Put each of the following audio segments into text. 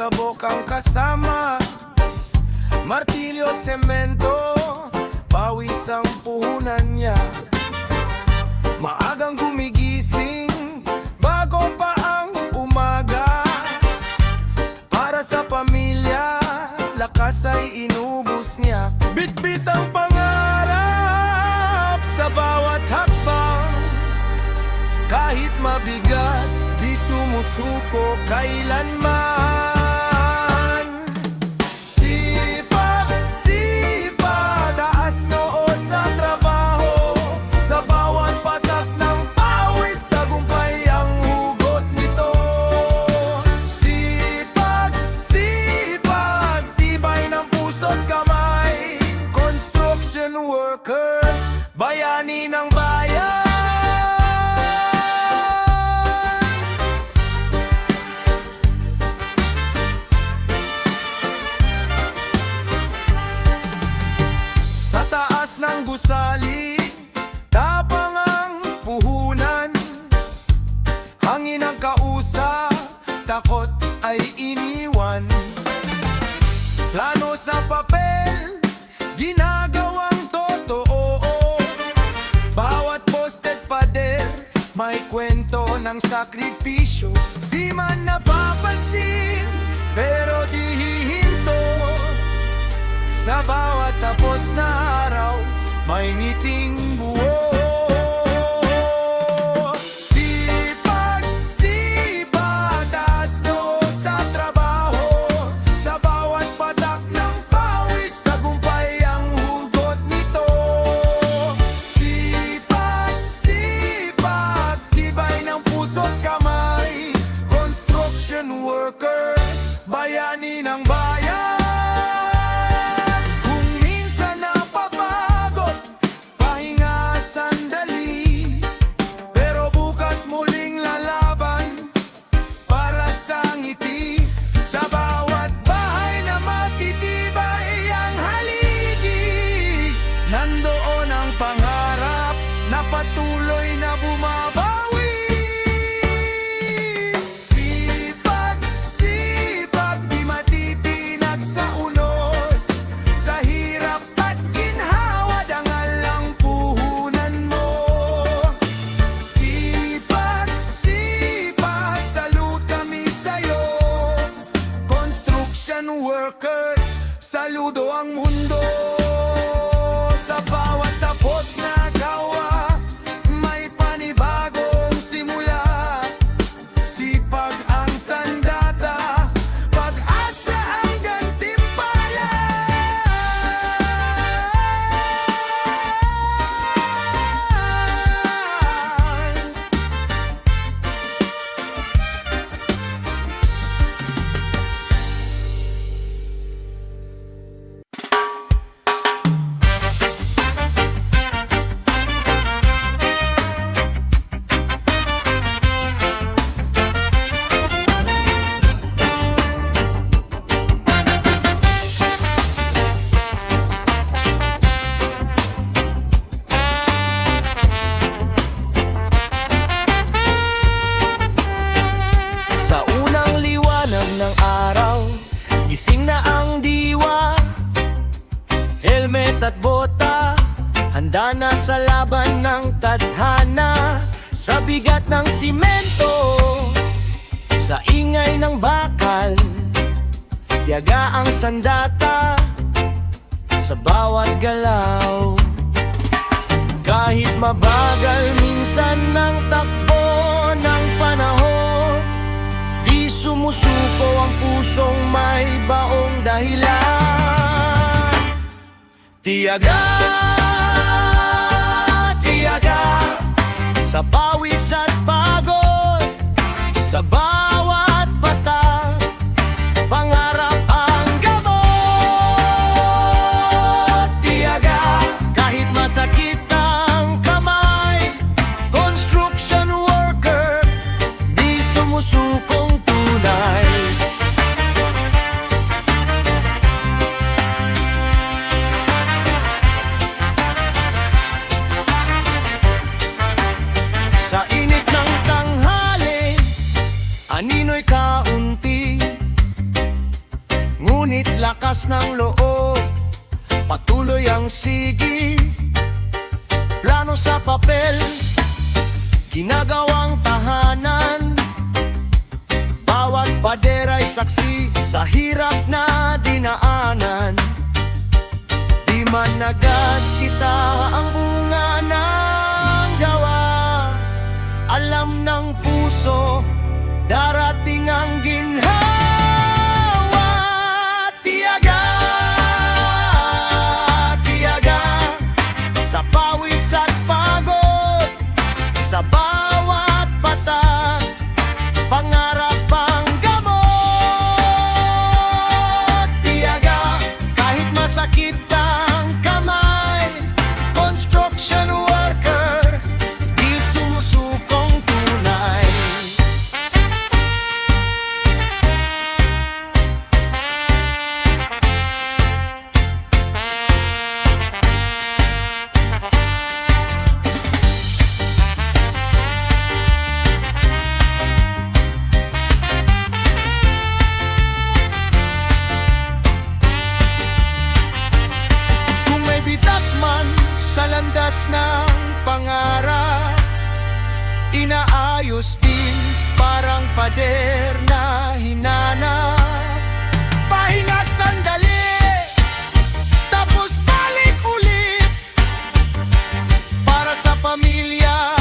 alikabok ang kasama. Martilyo at semento, pawis ang puhunan niya. Maagang gumigising bago pa ang umaga. Para sa pamilya, lakas ay inubos niya. Bitbit ang pangarap sa bawat hakbang. Kahit mabigat, di sumusuko kailanman. Sipag, sipag, taas noo sa trabaho. Sa bawat patak ng pawis, tagumpay ang hugot nito. Sipag, sipag, tibay ng puso't kamay. Construction worker, bayani ng bayan. Ng gusali, tapang ang puhunan. Hangin ang kausap, takot ay iniwan. Plano sa papel, ginagawang totoo. Bawat posted pader, may kwento ng sakripisyo. Di man napapansin, pero di hihinto. Sa bawat tapos na araw, may ngiting buo. Sipag, sipag, taas noo sa trabaho. Sa bawat patak ng pawis, tagumpay ang hugot nito. Sipag, sipag, tibay ng puso't kamay. Construction worker, bayani ng bayan. Nandoon ang pangarap na patuloy na bumabawi. Sipag, sipag, di matitinag sa unos. Sa hirap at ginhawa, dangal ang puhunan mo. Sipag, sipag, salute kami sa'yo. Construction workers, saludo ang mundo. Gising na ang diwa, helmet at bota, handa na sa laban ng tadhana. Sa bigat ng simento, sa ingay ng bakal, tiyaga ang sandata sa bawat galaw. Kahit mabagal minsan ng takbo ng panahon, di sumusuko ang pusong may baong dahilan. Tiyaga, tiyaga, sa pawis at pagod, sa bawat patak, pangarap ang gamot. Tiyaga, kahit masakit ang kamay, construction worker, di sumusukong tunay. Sa init ng tanghali, anino'y kaunti, ngunit lakas ng loob, patuloy ang sige. Plano sa papel, ginagawang tahanan. Bawat pader ay saksi sa hirap na dinaanan. Di man agad kita ang bunga ng gawa, alam ng puso, darating ang ginhawa. Tiyaga, tiyaga, sa pawis at pagod, sa bawat patak, pangarap ang gamot. Tiyaga, kahit masakit ang kamay, construction worker, di sumusukong tunay. Kung may bitak man sa landas ng pangarap, inaayos din parang pader na hinanap. Pahinga sandali, tapos balik ulit. Para sa pamilya,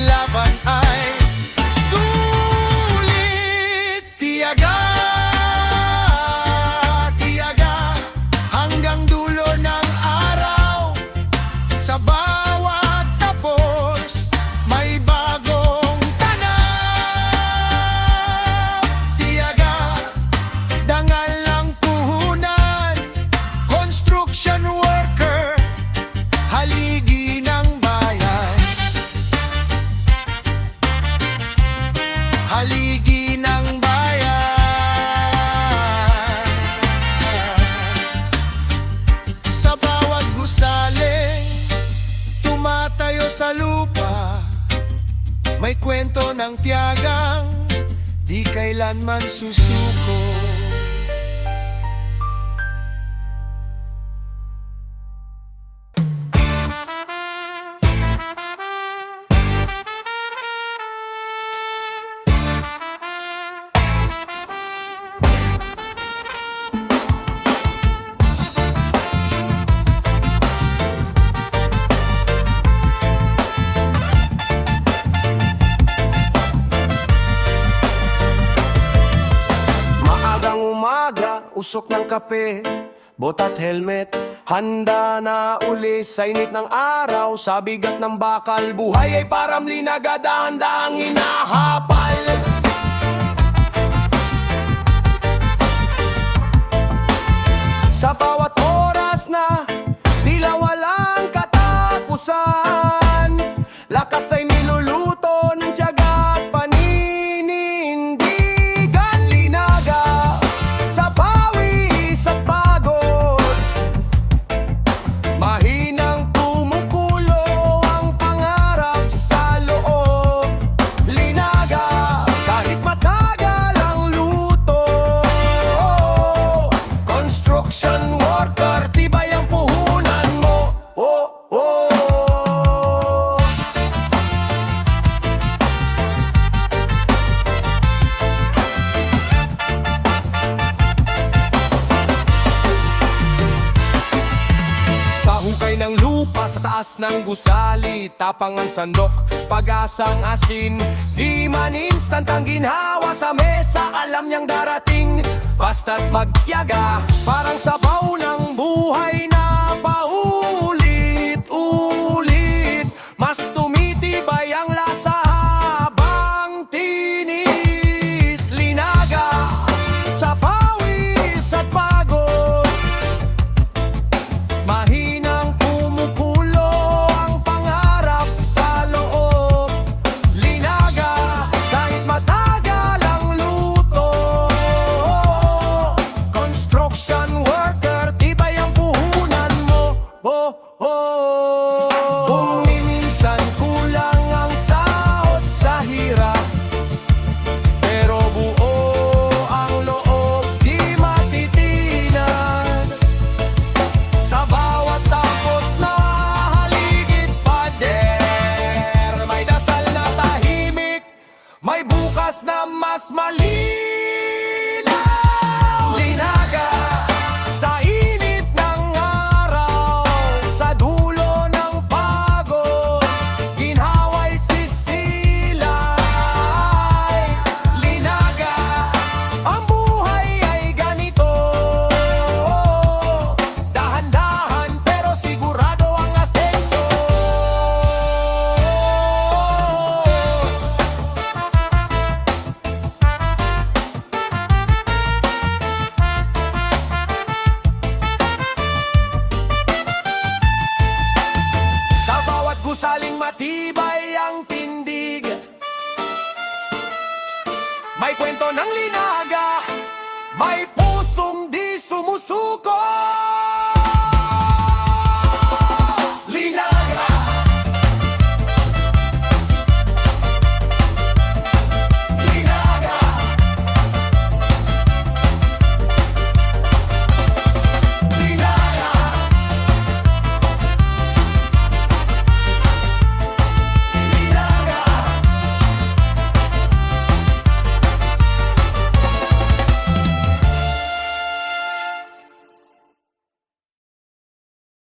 laban ay sulit. Tiyaga, tiyaga, hanggang dulo ng araw. Sa bawat tapos, may bagong tanaw. Tiyaga, dangal ng puhunan, construction worker, haligi ng bayan. Haligi ng bayan. Sa bawat gusali, tumatayo sa lupa, may kwento ng tiyagang di kailanman susuko. Maagang umaga, usok ng kape, bota't helmet, handa na uli sa init ng araw. Sa bigat ng bakal, buhay ay parang linaga, dahan-dahang hinahapal. Sa bawat oras na tila walang katapusan, lakas ay niluluto ng tiyaga at paninindigan. Linaga sa pawis at pagod, mahinang tumukulo ang pangarap sa loob. Linaga, kahit matagal ang luto, construction worker, tibay ang puhunan mo. Oh, oh. Sa hukay ng lupa, sa taas ng gusali, tapang ang sandok, pag-asang asin. Di man instant ang ginhawa sa mesa, alam niyang darating, basta't magtiyaga. Parang sabaw ng buhay na paulit-ulit, mas tumitibay ang lasa habang tinis. Linaga sa pawis at pagod, mahinang kumukulo ang pangarap sa loob. Linaga, kahit matagal ang luto, construction work, malinaw. Linaga sa init ng araw, sa dulo ng pagod, ginhawa'y sisilay. Linaga, ang buhay ay ganito, dahan-dahan pero sigurado ang asenso. Sa bawat gusaling matibay ang tindig, may kwento ng linaga, may